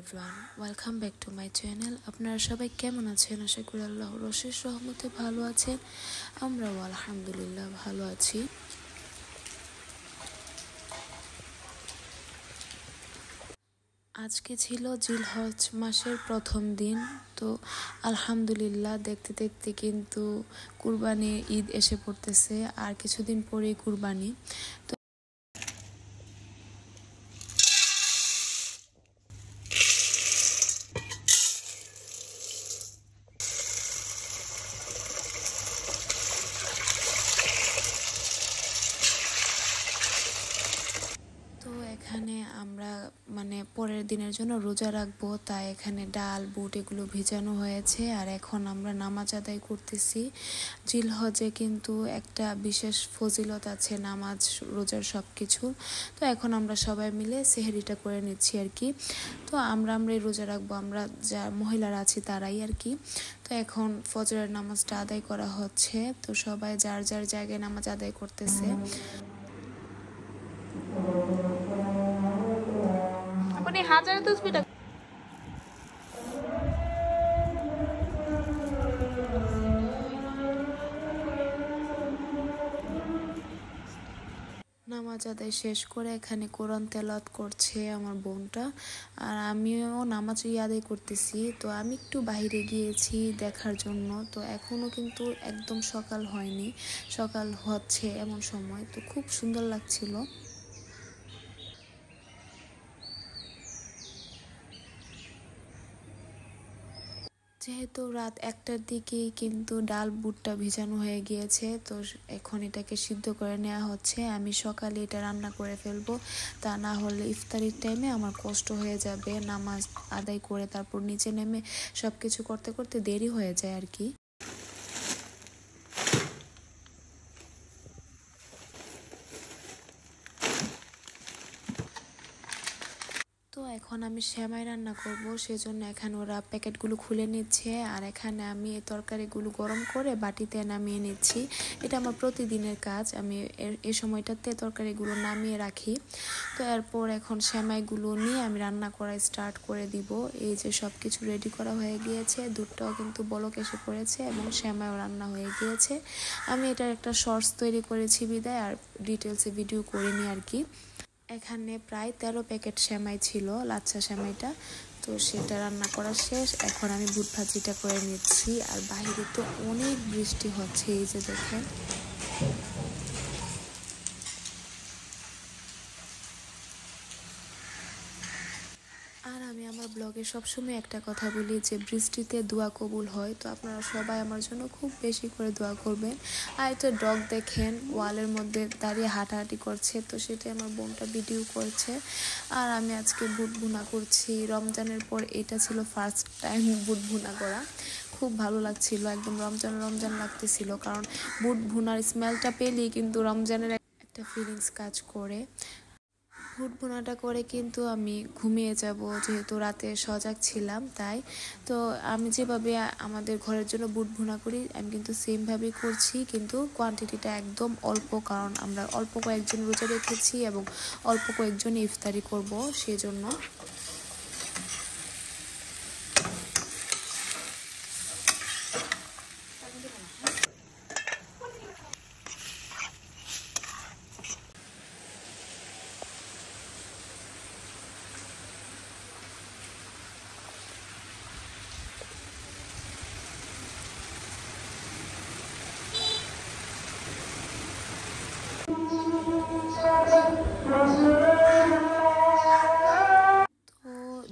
Everyone, welcome back to my channel. আপনারা সবাই কেমন আছেন? আশা করি আল্লাহর অশেষ রহমতে ভালো আছেন। আমরাও আলহামদুলিল্লাহ ভালো আছি। আজকে ছিল জিলহজ মাসের প্রথম দিন। তো আলহামদুলিল্লাহ দেখতে দেখতে কিন্তু কুরবানির ঈদ এসে পড়তেছে, আর কিছুদিন পরেই কুরবানি। তো এখানে আমরা পরের দিনের জন্য রোজা রাখবো, তাই এখানে ডাল বুট এগুলো ভিজানো হয়েছে। আর এখন আমরা নামাজ আদায় করতেছি। জিলহজে কিন্তু একটা বিশেষ ফজিলত আছে নামাজ রোজার সব কিছু। তো এখন আমরা সবাই মিলে সেহরিটা করে নিচ্ছি আর কি। তো আমরা রোজা রাখবো, আমরা যা মহিলারা আছি তারাই আর কি। তো এখন ফজরের নামাজটা আদায় করা হচ্ছে। তো সবাই যার যার জায়গায় নামাজ আদায় করতেছে। হাজার তসবিটা নামাজ আদায় শেষ করে এখানে কোরআন তেলাওয়াত করছে আমার বোনটা, আর আমিও নামাজ আদায় করতেছি। তো আমি একটু বাইরে গিয়েছি দেখার জন্য। তো এখনও কিন্তু একদম সকাল হয়নি, সকাল হচ্ছে এমন সময়। তো খুব সুন্দর লাগছিল। যেহেতু রাত 1টার দিকেই কিন্তু ডাল বুটটা ভিজানো হয়ে গিয়েছে, তো এখন এটাকে সিদ্ধ করে নেওয়া হচ্ছে। আমি সকালে এটা রান্না করে ফেলবো, তা না হলে ইফতারির টাইমে আমার কষ্ট হয়ে যাবে। নামাজ আদায় করে তারপর নিচে নেমে সব কিছু করতে করতে দেরি হয়ে যায় আর কি। তো এখন আমি সেমাই রান্না করব, সেজন্য এখানে ওরা প্যাকেটগুলো খুলে নিচ্ছে, আর এখানে আমি এই তরকারিগুলো গরম করে বাটিতে নামিয়ে নিচ্ছি। এটা আমার প্রতিদিনের কাজ, আমি এই সময়টাতে তরকারিগুলো নামিয়ে রাখি। তো এরপর এখন সেমাইগুলো নিয়ে আমি রান্না করা স্টার্ট করে দিব। এই যে সব কিছু রেডি করা হয়ে গিয়েছে, দুধটাও কিন্তু বলক এসে পড়েছে এবং সেমাইও রান্না হয়ে গিয়েছে। আমি এটার একটা শর্টস তৈরি করেছি বিদায়, আর ডিটেলসে ভিডিও করিনি আর কি। এখানে প্রায় 13 প্যাকেট সেমাই ছিল, লাচ্ছা সেমাইটা। তো সেটা রান্না করা শেষ। এখন আমি বুট ভাজিটা করে নিচ্ছি। আর বাইরে তো অনেক বৃষ্টি হচ্ছে, এই যে দেখেন। আর আমি আমার ব্লগে সবসময় একটা কথা বলি যে বৃষ্টিতে দোয়া কবুল হয়। তো আপনারা সবাই আমার জন্য খুব বেশি করে দোয়া করবেন। আর একটা ডগ দেখেন ওয়ালের মধ্যে দাঁড়িয়ে হাঁটাহাঁটি করছে, তো সেটাই আমার বোনটা ভিডিও করছে। আর আমি আজকে বুট ভুনা করছি। রমজানের পর এটা ছিল ফার্স্ট টাইম বুট ভুনা করা। খুব ভালো লাগছিল, একদম রমজান রমজান লাগতেছিল, কারণ বুট ভুনার স্মেলটা পেলেই কিন্তু রমজানের একটা ফিলিংস কাজ করে। বুট ভুনাটা করে কিন্তু আমি ঘুমিয়ে যাব, যেহেতু রাতে সজাগ ছিলাম তাই। তো আমি যেভাবে আমাদের ঘরের জন্য বুট ভুনা করি, আমি কিন্তু সেমভাবেই করছি, কিন্তু কোয়ান্টিটিটা একদম অল্প, কারণ আমরা অল্প কয়েকজন রোজা রেখেছি এবং অল্প কয়েকজন ইফতারি করব সেজন্য।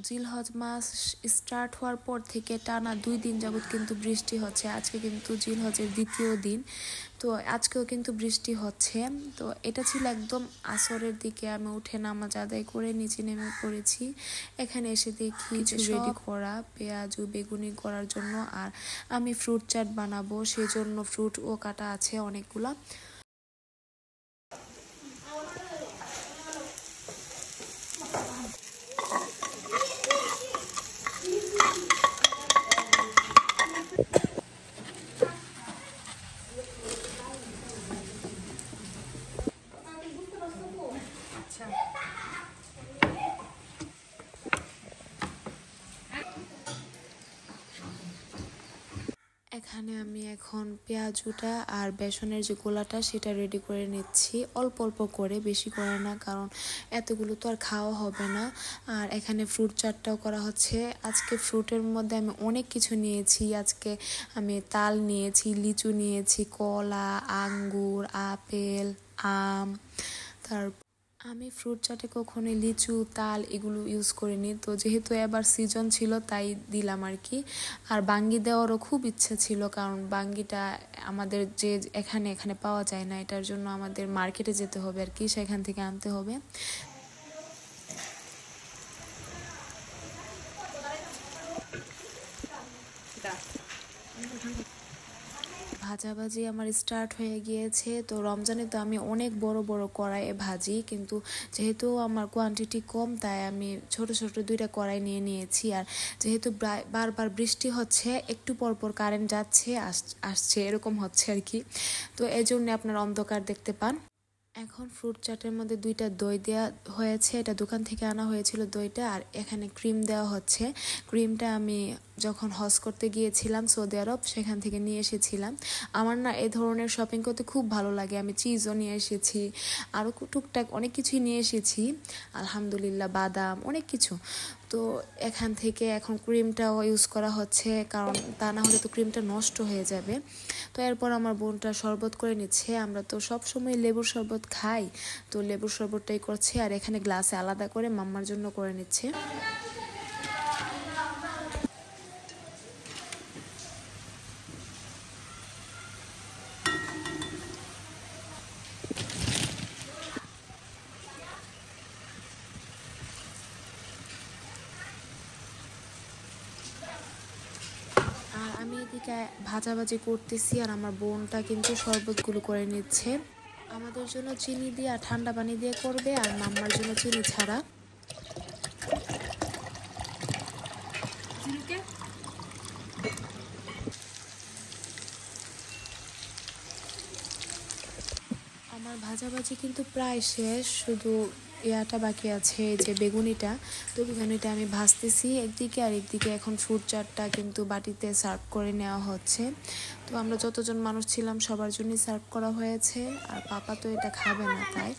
জিলহজ মাস স্টার্ট হওয়ার পর থেকে টানা 2 দিন যাবত কিন্তু বৃষ্টি হচ্ছে। আজকে কিন্তু জিলহজের দ্বিতীয় দিন, তো আজকেও কিন্তু বৃষ্টি হচ্ছে। তো এটা ছিল একদম আসরের দিকে, আমি উঠে নামাজ আদায় করে নিচে নেমে পড়েছি। এখানে এসে দেখি কিছু রেডি করা, পেঁয়াজ ও বেগুনি করার জন্য। আর আমি ফ্রুট চাট বানাবো, সেজন্য ফ্রুটও কাটা আছে অনেকগুলা। এখানে আমি এখন পেঁয়াজুটা আর বেসনের যে গোলাটা সেটা রেডি করে নিচ্ছি, অল্প অল্প করে, বেশি করে না, কারণ এতগুলো তো আর খাওয়া হবে না। আর এখানে ফ্রুট চাটটাও করা হচ্ছে। আজকে ফ্রুটের মধ্যে আমি অনেক কিছু নিয়েছি। আজকে আমি তাল নিয়েছি, লিচু নিয়েছি, কলা, আঙ্গুর, আপেল, আম। তার আমি ফ্রুট চাটে কখনোই লিচু, তাল এগুলো ইউজ করিনি, তো যেহেতু এবার সিজন ছিল তাই দিলাম আর কি। আর বাঙ্গি দেওয়ারও খুব ইচ্ছা ছিল, কারণ বাঙ্গিটা আমাদের যে এখানে এখানে পাওয়া যায় না, এটার জন্য আমাদের মার্কেটে যেতে হবে আর কি, সেখান থেকে আনতে হবে। ভাজাভাজি আমার স্টার্ট হয়ে গিয়েছে। তো রমজানে তো আমি অনেক বড় বড় কড়াইয়ে ভাজি, কিন্তু যেহেতু আমার কোয়ান্টিটি কম তাই আমি ছোট ছোট 2টা কড়াই নিয়ে নিয়েছি। আর যেহেতু বারবার বৃষ্টি হচ্ছে, একটু পর পর কারেন্ট যাচ্ছে আসছে এরকম হচ্ছে আর কি, তো এই জন্য আপনার অন্ধকার দেখতে পান। এখন ফ্রুট চাটের মধ্যে 2টা দই দেওয়া হয়েছে, এটা দোকান থেকে আনা হয়েছিল দইটা। আর এখানে ক্রিম দেওয়া হচ্ছে। ক্রিমটা আমি যখন হজ করতে গিয়েছিলাম সৌদি আরব, সেখান থেকে নিয়ে এসেছিলাম। আমার না এই ধরনের শপিং করতে খুব ভালো লাগে। আমি চিজও নিয়ে এসেছি, আরও টুকটাক অনেক কিছুই নিয়ে এসেছি, আলহামদুলিল্লাহ, বাদাম, অনেক কিছু। তো এখান থেকে এখন ক্রিমটাও ইউজ করা হচ্ছে, কারণ তা না হলে তো ক্রিমটা নষ্ট হয়ে যাবে। তো এরপর আমার বোনটা শরবত করে নিচ্ছে। আমরা তো সব সময় লেবুর শরবত খাই, তো লেবুর শরবতটাই করছে। আর এখানে গ্লাসে আলাদা করে মাম্মার জন্য করে নিচ্ছে। আর আমি এদিকে ভাজাভাজি করতেছি, আর আমার বোনটা কিন্তু শরবতগুলো করে নিচ্ছে। আমাদের জন্য চিনি দিয়ে আর ঠান্ডা পানি দিয়ে করবে, আর মাম্মার জন্য চিনি ছাড়া। আমার ভাজাভাজি কিন্তু প্রায় শেষ, শুধু ইয়াটা বাকি আছে, এই যে বেগুনিটা। তো বেগুনিটা আমি ভাজতেছি একদিকে, আর একদিকে এখন ফ্রুট চাটটা কিন্তু বাটিতে সার্ভ করে নেওয়া হচ্ছে। তো আমরা যতজন মানুষ ছিলাম সবার জন্যই সার্ভ করা হয়েছে, আর পাপা তো এটা খাবে না তাই।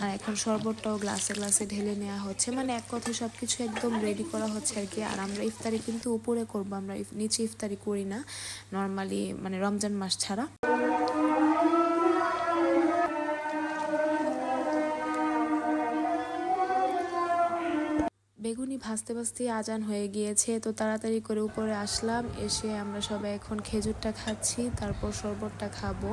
আর এখন শরবতটাও গ্লাসে গ্লাসে ঢেলে নেওয়া হচ্ছে, মানে এক কথায় সব কিছু একদম রেডি করা হচ্ছে আর কি। আর আমরা ইফতারি কিন্তু উপরে করবো, আমরা নিচে ইফতারি করি না নর্মালি, মানে রমজান মাস ছাড়া। বেগুনি ভাজতে ভাজতে আজান হয়ে গিয়েছে, তো তাড়াতাড়ি করে উপরে আসলাম। এসে আমরা সবাই এখন খেজুরটা খাচ্ছি, তারপর শরবতটা খাবো।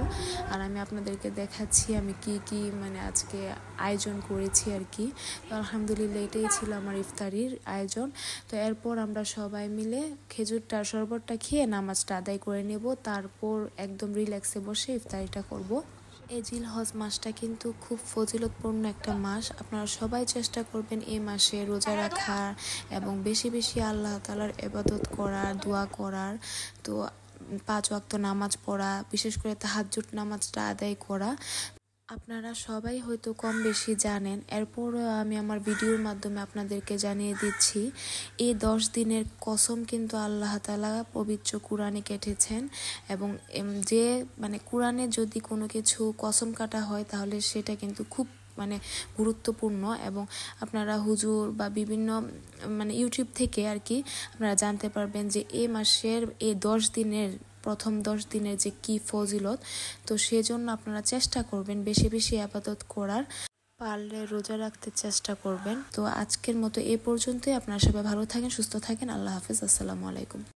আর আমি আপনাদেরকে দেখাচ্ছি আমি কি কি মানে আজকে আয়োজন করেছি আর কি। তো আলহামদুলিল্লাহ এটাই ছিল আমার ইফতারির আয়োজন। তো এরপর আমরা সবাই মিলে খেজুরটা শরবতটা খেয়ে নামাজটা আদায় করে নেব, তারপর একদম রিল্যাক্সে বসে ইফতারিটা করব। এই জিলহজ মাসটা কিন্তু খুব ফজিলতপূর্ণ একটা মাস। আপনারা সবাই চেষ্টা করবেন এই মাসে রোজা রাখার এবং বেশি বেশি আল্লাহ তাআলার ইবাদত করার, দোয়া করার। তো 5 ওয়াক্ত নামাজ পড়া, বিশেষ করে তাহাজ্জুদ নামাজটা আদায় করা। আপনারা সবাই হয়তো কম বেশি জানেন, এরপরও আমি আমার ভিডিওর মাধ্যমে আপনাদেরকে জানিয়ে দিচ্ছি, এই 10 দিনের কসম কিন্তু আল্লাহ তাআলা পবিত্র কুরআনে কেটেছেন। এবং যে মানে কুরআনে যদি কোনো কিছু কসম কাটা হয় তাহলে সেটা কিন্তু খুব মানে গুরুত্বপূর্ণ। এবং আপনারা হুজুর বা বিভিন্ন মানে ইউটিউব থেকে আর কি আপনারা জানতে পারবেন যে এই মাসের এই 10 দিনের প্রথম 10 দিনের যে কি ফজিলত। তো সেজন্য আপনারা চেষ্টা করবেন বেশি বেশি ইবাদত করার, পারলে রোজা রাখতে চেষ্টা করবেন। তো আজকের মতো এ পর্যন্তই। আপনারা সবাই ভালো থাকেন, সুস্থ থাকেন। আল্লাহ হাফেজ, আসসালামু আলাইকুম।